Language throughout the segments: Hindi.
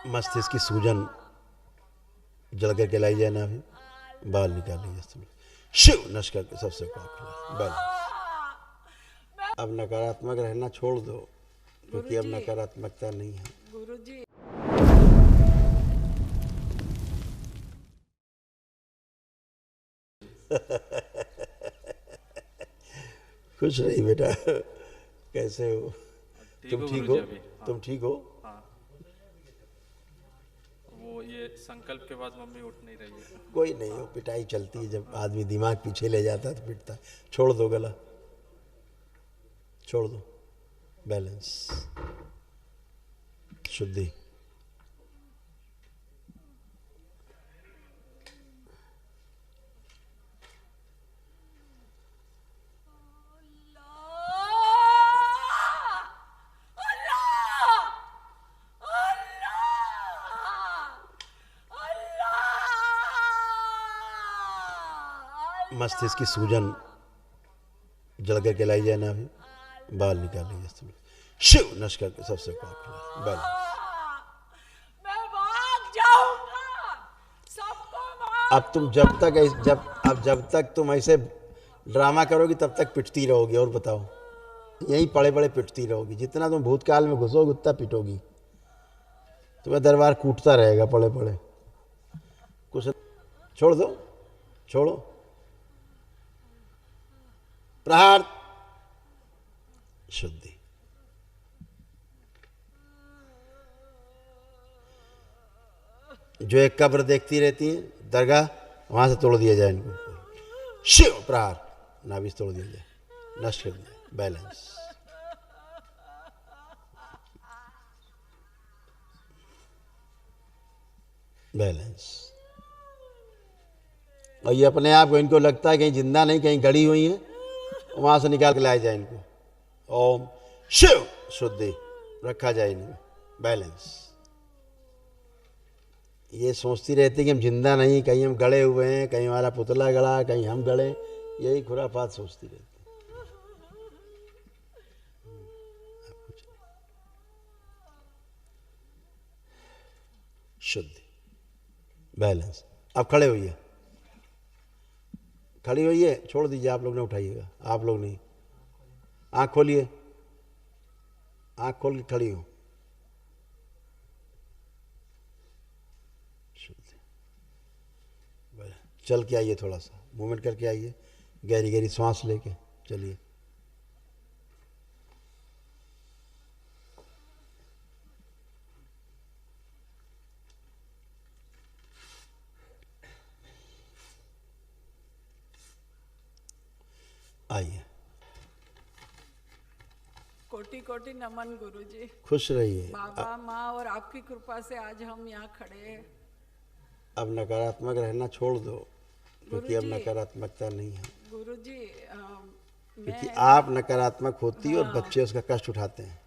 मस्तिष्क की सूजन जल करके लाई जाए ना, अभी बाल निकाल लीजिए, शिव नश करके सबसे बैल। अब नकारात्मक रहना छोड़ दो, क्योंकि अब नकारात्मकता नहीं है। गुरुजी खुश रही बेटा, कैसे हो? तुम ठीक हो? हाँ। तुम ठीक हो? हाँ। वो ये संकल्प के बाद मम्मी उठ नहीं रही है। कोई नहीं हो, पिटाई चलती है, जब आदमी दिमाग पीछे ले जाता है तो पिटता है। छोड़ दो गला, छोड़ दो, बैलेंस, शुद्धि। मस्तिष्क की सूजन जल करके लाई जाए ना, अभी बाल निकाल लीजिए, शिव नश करके सबसे बैल। मैं भाग जाऊंगा, सबको अब तुम जब तक तुम ऐसे ड्रामा करोगी तब तक पिटती रहोगी। और बताओ, यहीं पड़े पड़े पिटती रहोगी। जितना तुम भूतकाल में घुसोगी उतना पिटोगी, तुम्हें दरबार कूटता रहेगा पड़े पड़े। कुछ छोड़ दो, छोड़ो, प्रहार, शुद्धि। जो एक कब्र देखती रहती है दरगाह, वहां से तोड़ दिया जाए इनको, शिव प्रहार, नाभिस तोड़ दिया जाए, नष्ट कर दिया, बैलेंस। बैलेंस। और ये अपने आप को, इनको लगता है कहीं जिंदा नहीं, कहीं गड़ी हुई है, वहां से निकाल के लाया जाए इनको। ओम शिव, शुद्धि रखा जाए इनमें, बैलेंस। ये सोचती रहती कि हम जिंदा नहीं, कहीं हम गड़े हुए हैं, कहीं हमारा पुतला गड़ा, कहीं हम गड़े, यही खुरापात सोचती रहती। शुद्धि, बैलेंस। अब खड़े होइए, खड़ी होइए, छोड़ दीजिए, आप लोग ने उठाइएगा, आप लोग नहीं। आँख खोलिए, आँख खोल के खड़ी हो, चल के आइए, थोड़ा सा मूवमेंट करके आइए, गहरी गहरी सांस लेके चलिए। आइए, कोटि कोटि नमन गुरुजी। खुश रहिए। बाबा माँ और आपकी कृपा से आज हम यहाँ खड़े हैं। अब नकारात्मक रहना छोड़ दो, क्योंकि अब गुरुजी, नकारात्मकता नहीं है। गुरुजी क्योंकि मैं आप नकारात्मक होती और बच्चे उसका कष्ट उठाते हैं।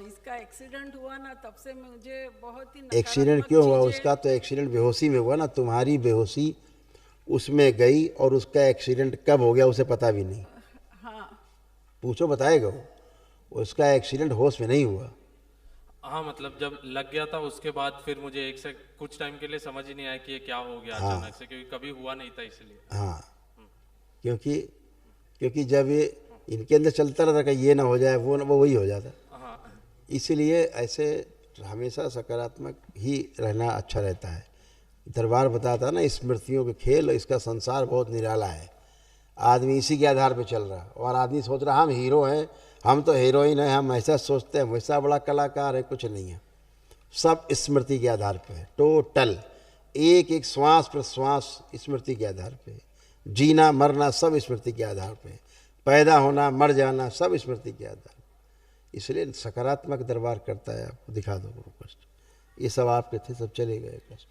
इसका एक्सीडेंट हुआ ना, तब से मुझे बहुत ही एक्सीडेंट क्यों हुआ उसका? तो एक्सीडेंट बेहोशी में हुआ ना, तुम्हारी बेहोशी उसमें गई, और उसका एक्सीडेंट कब हो गया उसे पता भी नहीं। हाँ, पूछो, बताएगा वो। उसका एक्सीडेंट होश में नहीं हुआ। हाँ, मतलब जब लग गया था उसके बाद फिर मुझे एक से कुछ टाइम के लिए समझ ही नहीं आया कि ये क्या हो गया अचानक से, क्योंकि कभी हुआ नहीं था इसलिए। हाँ, क्योंकि जब ये इनके अंदर चलता रहता कि ये ना हो जाए, वो वही हो जाता। हाँ, इसीलिए ऐसे हमेशा सकारात्मक ही रहना अच्छा रहता है। दरबार बताता ना, स्मृतियों के खेल, इसका संसार बहुत निराला है। आदमी इसी के आधार पर चल रहा, और आदमी सोच रहा हम हीरो हैं, हम तो हीरोइन हैं, हम ऐसा सोचते हैं, वैसा बड़ा कलाकार है। कुछ नहीं है, सब स्मृति के आधार पे है। टोटल एक एक श्वास प्रश्वास स्मृति के आधार पे है। जीना मरना सब स्मृति के आधार पे है। पैदा होना मर जाना सब स्मृति के आधार पे। इसलिए सकारात्मक दरबार करता है। आपको दिखा दो गुरु कष्ट, ये सब आपके थे, सब चले गए कष्ट।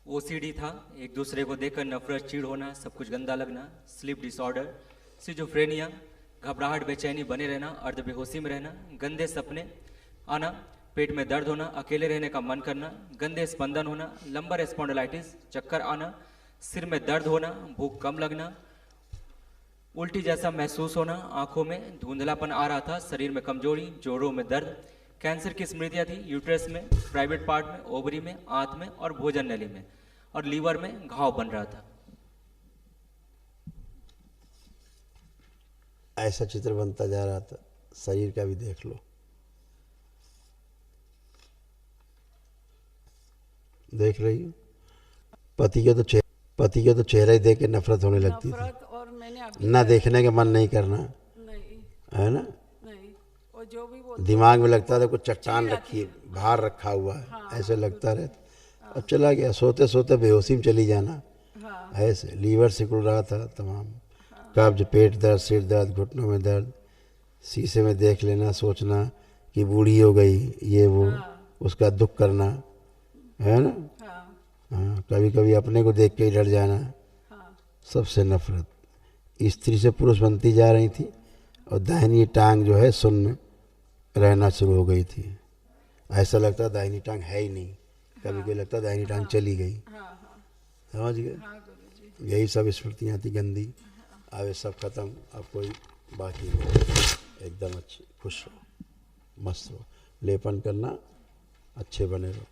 ओसीडी था, एक दूसरे को देखकर नफरत, चिढ़ होना, सब कुछ गंदा लगना, स्लीप डिसऑर्डर, सिजोफ्रेनिया, घबराहट, बेचैनी, बने रहना, अर्ध बेहोशी में रहना, गंदे सपने आना, पेट में दर्द होना, अकेले रहने का मन करना, गंदे स्पंदन होना, लंबर स्पॉन्डिलाइटिस, चक्कर आना, सिर में दर्द होना, भूख कम लगना, उल्टी जैसा महसूस होना, आंखों में धुंधलापन आ रहा था, शरीर में कमजोरी, जोड़ों में दर्द, कैंसर की स्मृतियां थी यूट्रस में, प्राइवेट पार्ट में, ओवरी में, आंत में और भोजन नली में, और लीवर में घाव बन रहा था। ऐसा चित्र बनता जा रहा था। शरीर का भी देख लो, देख रही हो? पति के तो चेहरा ही देख के नफरत होने लगती थी, नफरत। और मैंने अभी ना देखने का मन नहीं करना, नहीं है ना? नहीं, और जो भी बोलते दिमाग में लगता था कुछ चट्टान रखी है, भार रखा हुआ है, ऐसे लगता रहता। अब चला गया, सोते सोते बेहोशी में चली जाना। हाँ ऐसे लीवर सिकुड़ रहा था तमाम, कब्ज, पेट दर्द, सिर दर्द, घुटनों में दर्द, शीशे में देख लेना, सोचना कि बूढ़ी हो गई, ये वो, उसका दुख करना, है ना? हाँ हाँ, कभी कभी अपने को देख के ही डर जाना, हाँ सबसे नफरत। स्त्री से पुरुष बनती जा रही थी और दाहिनी टांग जो है शून्य रहना शुरू हो गई थी। ऐसा लगता दाहिनी टांग है ही नहीं, कभी कभी लगता दाहिनी टांग चली गई। हाँ हाँ समझ गए? हाँ गुरुजी। यही सब स्मृतियाँ थी गंदी। अब ये सब खत्म, अब कोई बाकी नहीं। एकदम अच्छे, खुश रहो, मस्त रहो, लेपन करना, अच्छे बने रहो।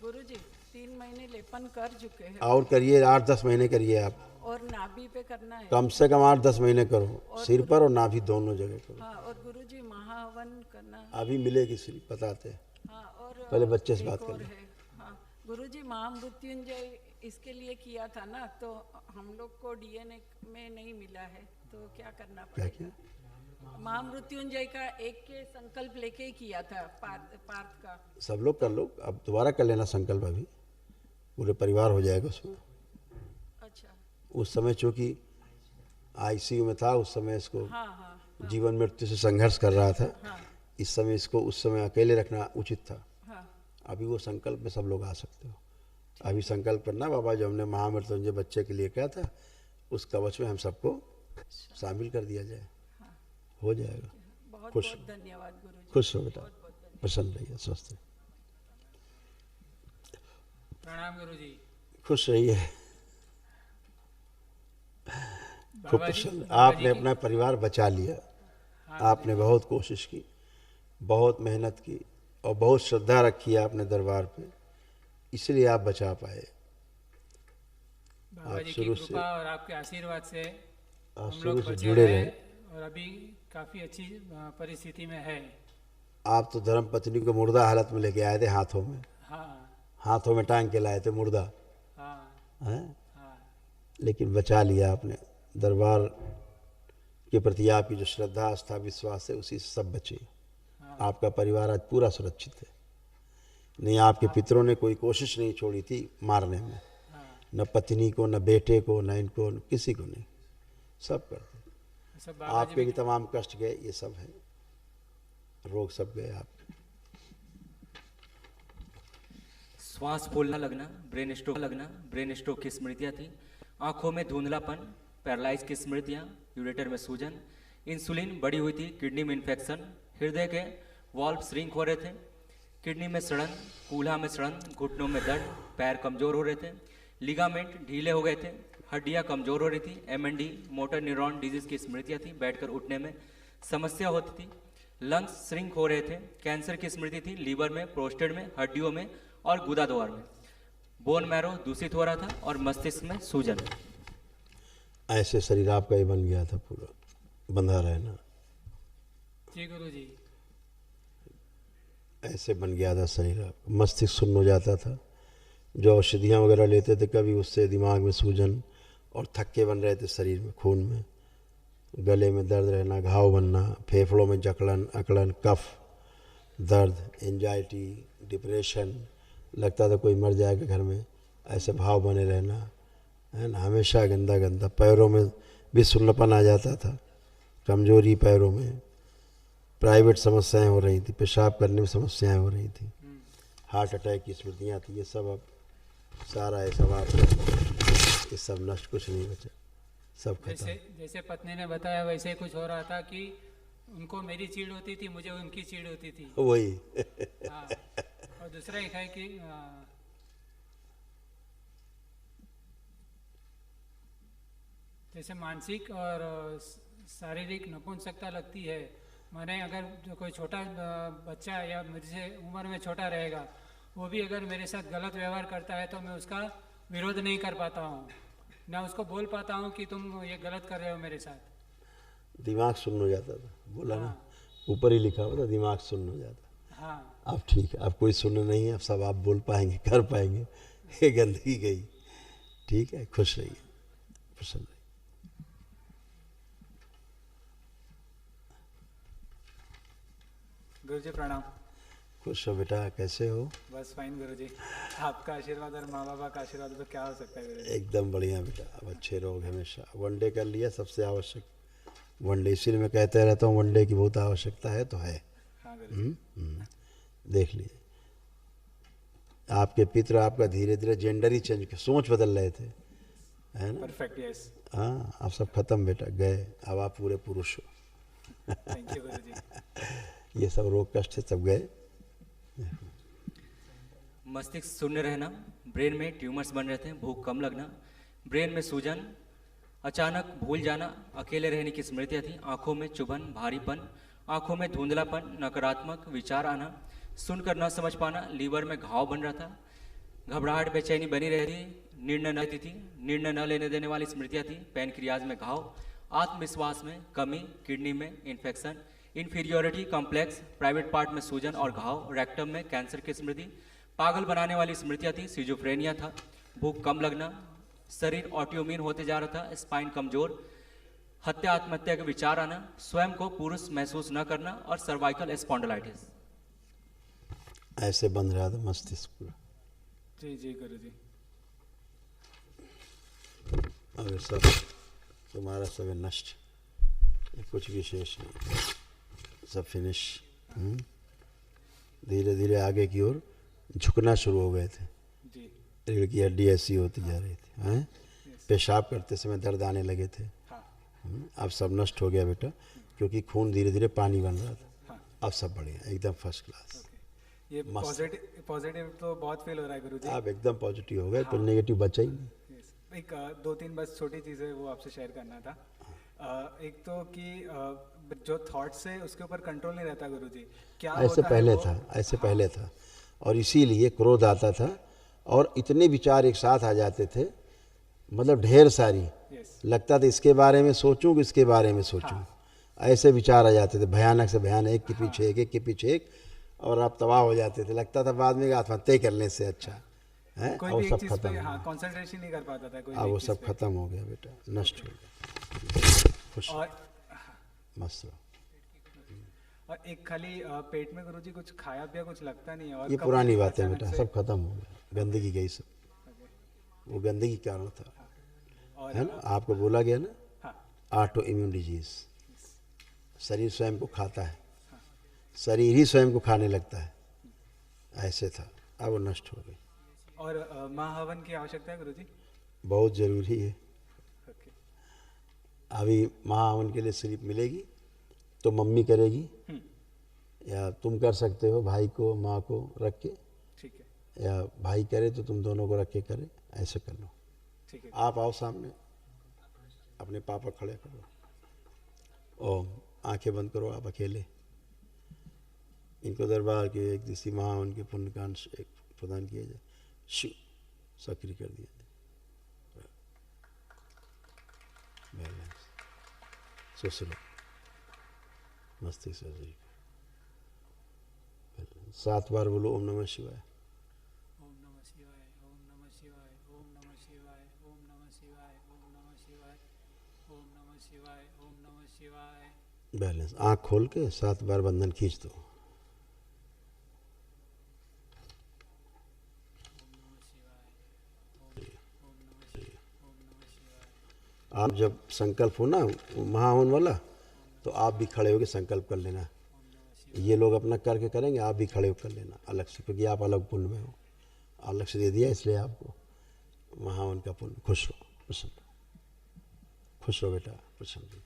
गुरुजी 3 महीने लेपन कर चुके हैं, और करिए, 8-10 महीने करिए आप, और नाभि पे करना है। कम से कम 8-10 महीने करो, सिर पर और नाभि दोनों जगह करो। हाँ, और गुरुजी महाहवन करना। अभी मिलेगी श्री, बताते हैं। हाँ, और पहले बच्चे से एक बात और कर लो। है। हाँ गुरुजी, महामृत्युंजय इसके लिए किया था ना, तो हम लोग को डीएनए में नहीं मिला है, तो क्या करना क्या पड़ेगा? क्या? महामृत्युंजय का एक के संकल्प लेके ही किया था, पार्थ का। सब लोग कर लो, अब दोबारा कर लेना संकल्प, अभी पूरे परिवार हो जाएगा उसमें। अच्छा। उस समय चूँकि आईसीयू में था, उस समय इसको हाँ हाँ जीवन मृत्यु से संघर्ष कर रहा था। हाँ इस समय इसको उस समय अकेले रखना उचित था। हाँ। अभी वो संकल्प में सब लोग आ सकते हो। अभी संकल्प करना, बाबा जो हमने महामृत्युंजय बच्चे के लिए कहा था, उस कवच में हम सबको शामिल कर दिया जाए, हो जाएगा। बहुत खुश बहुत धन्यवाद गुरुजी। खुश रहो बेटा, प्रसन्न रहिए, स्वस्थ रहिए, प्रणाम गुरुजी। खुश रहिए, खूब बाबा जी, प्रसन्न। बाबा आपने जी की- अपना परिवार बचा लिया, आपने बहुत कोशिश की, बहुत मेहनत की और बहुत श्रद्धा रखी है आपने दरबार पे, इसलिए आप बचा पाए। बाबा आप जी की शुरू से- कृपा और आपके आशीर्वाद से आप हम शुरू लोग से बचे जुड़े रहे रहे। और अभी काफी अच्छी परिस्थिति में है। आप तो धर्म पत्नी को मुर्दा हालत में लेके आए थे, हाथों में, हाँ हाथों में टांग के लाए थे मुर्दा, हाँ हैं? हाँ। लेकिन बचा लिया आपने। दरबार के प्रति आपकी जो श्रद्धा, आस्था, विश्वास है, उसी से सब बचे। आपका परिवार आज पूरा सुरक्षित है। नहीं, आपके पितरों ने कोई कोशिश नहीं छोड़ी थी मारने में, न पत्नी को, न बेटे को, न इनको, न किसी को नहीं, सब करते। सब बाबा जी आपके भी तमाम कष्ट गए, ये सब है, रोग सब गए आपके। श्वास फूलना लगना, ब्रेन स्ट्रोक की स्मृतियां थी, आंखों में धुंधलापन, पैरालाइज की स्मृतियां, यूरेटर में सूजन, इंसुलिन बढ़ी हुई थी, किडनी में इन्फेक्शन, हृदय के वाल्व श्रिंक हो रहे थे, किडनी में सड़न, कूल्हा में सड़न, घुटनों में दर्द, पैर कमजोर हो रहे थे, लिगामेंट ढीले हो गए थे, हड्डियां कमजोर हो रही थी, एमएनडी मोटर न्यूरॉन डिजीज की स्मृतियां थी, बैठकर उठने में समस्या होती थी, लंग्स श्रिंक हो रहे थे, कैंसर की स्मृति थी, लीवर में, प्रोस्टेट में, हड्डियों में और गुदा द्वार में, बोन मैरो दूषित हो रहा था और मस्तिष्क में सूजन। ऐसे शरीर आपका ही बन गया था, पूरा बंधा रहना, जी गुरुजी। ऐसे बन गया था शरीर आपका। मस्तिष्क सुन्न हो जाता था, जो औषधियाँ वगैरह लेते थे कभी, उससे दिमाग में सूजन और थक्के बन रहे थे शरीर में, खून में, गले में दर्द रहना, घाव बनना, फेफड़ों में जकड़न, अकड़न, कफ, दर्द, एंजाइटी, डिप्रेशन, लगता था कोई मर जाएगा घर में, ऐसे भाव बने रहना, है ना, हमेशा गंदा गंदा। पैरों में भी सुन्नपन आ जाता था, कमजोरी पैरों में, प्राइवेट समस्याएं हो रही थी, पेशाब करने में समस्याएं हो रही थी, हार्ट अटैक की स्मृतियाँ थी, ये सब अब सारा है, सब आप, ये सब नष्ट, कुछ नहीं बचा, सब खत्म। जैसे पत्नी ने बताया वैसे ही कुछ हो रहा था कि उनको मेरी चीड़ होती थी, मुझे उनकी चीड़ होती थी। वही हाँ। और दूसरा एक है कि जैसे मानसिक और शारीरिक नपुंसकता लगती है। मैंने अगर जो कोई छोटा बच्चा या मुझसे उम्र में छोटा रहेगा, वो भी अगर मेरे साथ गलत व्यवहार करता है तो मैं उसका विरोध नहीं कर पाता हूँ, ना उसको बोल पाता हूँ कि तुम ये गलत कर रहे हो मेरे साथ। दिमाग सुन्न हो जाता था, बोला ना, ऊपर ही लिखा हुआ था दिमाग सुन्न हो जाता। हाँ, अब ठीक है, अब कोई सुन्न नहीं है, अब सब आप बोल पाएंगे, कर पाएंगे। ये गंदगी गई। ठीक है, खुश रहिए, प्रसन्न रहिए। गुरुजी प्रणाम। खुश हो बेटा, कैसे हो? बस फाइन गुरुजी, आपका आशीर्वाद और माँ बाबा का आशीर्वाद तो क्या हो सकता है गुरुजी। एकदम बढ़िया बेटा, अब अच्छे रहोगे हमेशा। वनडे कर लिया, सबसे आवश्यक वनडे, इसीलिए मैं कहते रहता हूँ वनडे की बहुत आवश्यकता है, तो है। हाँ गुरुजी। देख लीजिए, आपके पितर आपका धीरे धीरे जेंडर ही चेंज, सोच बदल रहे थे, है ना? Perfect, yes. हाँ, अब सब खत्म बेटा, गए, अब आप पूरे पुरुष हो। थैंक यू गुरुजी। ये सब रोग कष्ट सब गए। मस्तिष्क शून्य रहना, ब्रेन में ट्यूमर्स बन रहे थे, भूख कम लगना, ब्रेन में सूजन, अचानक भूल जाना, अकेले रहने की स्मृतियाँ थी, आंखों में चुभन, भारीपन, आंखों में धुंधलापन, नकारात्मक विचार आना, सुनकर न समझ पाना, लीवर में घाव बन रहा था, घबराहट बेचैनी बनी रहती, निर्णय न लेती थी, निर्णय न लेने देने वाली स्मृतियाँ थी, पैनक्रियाज में घाव, आत्मविश्वास में कमी, किडनी में infection, inferiority complex, private part में सूजन और घाव, रेक्टम में कैंसर की स्मृति, पागल बनाने वाली स्मृतियाँ थी, सिजोफ्रेनिया था, भूख कम लगना, शरीर ऑटोइम्यून होते जा रहा था, स्पाइन कमजोर, हत्या आत्महत्या के विचार आना, स्वयं को पुरुष महसूस न करना और सर्वाइकल स्पॉन्डिलाइटिस। ऐसे बंद रहा था मस्तिष्क पूरा। जी जी गुरुजी। अब ये सब तुम्हारा सब है नष्ट, ये कुछ विशेष नहीं, सब फिनिश। धीरे धीरे आगे की ओर झुकना शुरू हो गए थे, जी। रीढ़ की हड्डी ऐसी होती जा रही थी, हैं? पेशाब करते समय दर्द आने लगे थे। हाँ। अब सब नष्ट हो गया बेटा, क्योंकि खून धीरे धीरे पानी बन रहा था। हाँ। अब सब बढ़िया, एकदम फर्स्ट क्लास। ये पॉजिटिव पॉजिटिव तो बहुत फील हो रहा है गुरुजी। आप एकदम पॉजिटिव हो गए, तो नेगेटिव बचा ही नहीं। Yes. एक दो तीन बस छोटी चीज़ें वो आपसे शेयर करना था। एक तो कि जो थॉट्स है उसके ऊपर कंट्रोल नहीं रहता गुरुजी, क्या ऐसे होता है पहले वो? था, ऐसे पहले था, और इसीलिए क्रोध आता था और इतने विचार एक साथ आ जाते थे, मतलब ढेर सारी। Yes. लगता था इसके बारे में सोचूं कि इसके बारे में सोचूं, ऐसे विचार आ जाते थे, भयानक से भयानक, एक के पीछे एक, एक के पीछे एक, और आप तबाह हो जाते थे। लगता था बाद में आत्महत्या करने से अच्छा है। कोई और भी एक सब चीज़ खत्म पे हो गया। कंसंट्रेशन नहीं कर पाता था कोई अब भी वो एक सब चीज़ पे। खत्म हो गया बेटा, नष्ट हो गया। खुश और मस्त रहो। और एक खाली पेट में गुरुजी कुछ खाया पिया कुछ लगता नहीं है, और ये कभी पुरानी भी बातें अचानक बेटा, से- सब खत्म हो गया, गंदगी गई सब, वो गंदगी के कारण था, और है ना? आपको बोला गया ना, हाँ। ऑटो इम्यून डिजीज, शरीर स्वयं को खाता है, शरीर ही स्वयं को खाने लगता है, ऐसे था। अब वो नष्ट हो गई। और महाहवन की आवश्यकता है गुरुजी। बहुत ज़रूरी है। ओके। अभी महाहवन के लिए स्लिप मिलेगी तो मम्मी करेगी, या तुम कर सकते हो, भाई को माँ को रख के, ठीक है। या भाई करे तो तुम दोनों को रख के करे, ऐसे कर लो। ठीक है। आप आओ सामने, अपने पापा खड़े करो, ओम, आंखें बंद करो, आप अकेले। इनको दरबार के एक दिशी महाहवन के पुण्यकांड एक प्रदान किया जाए, शिव सक्रिय कर दिया जाए। बैलेंस सुसलो मस्ती से 7 बार बोलो ओम नमः शिवाय। ओम नमः शिवाय, ओम नमः शिवाय, ओम नमः शिवाय, ओम नमः शिवाय, ओम नमः शिवाय, ओम नमः शिवाय, ओम नमः शिवाय। बैलेंस, आँख खोल के 7 बार बंधन खींच दो। आप जब संकल्प हो ना महाहवन वाला, तो आप भी खड़े होकर संकल्प कर लेना। ये लोग अपना करके करेंगे, आप भी खड़े होकर कर लेना अलग से, क्योंकि आप अलग पुण्य में हो, अलग से दे दिया इसलिए आपको महाहवन का पुण्य। खुश रहो, प्रसन्न, खुश रहो बेटा, प्रसन्न।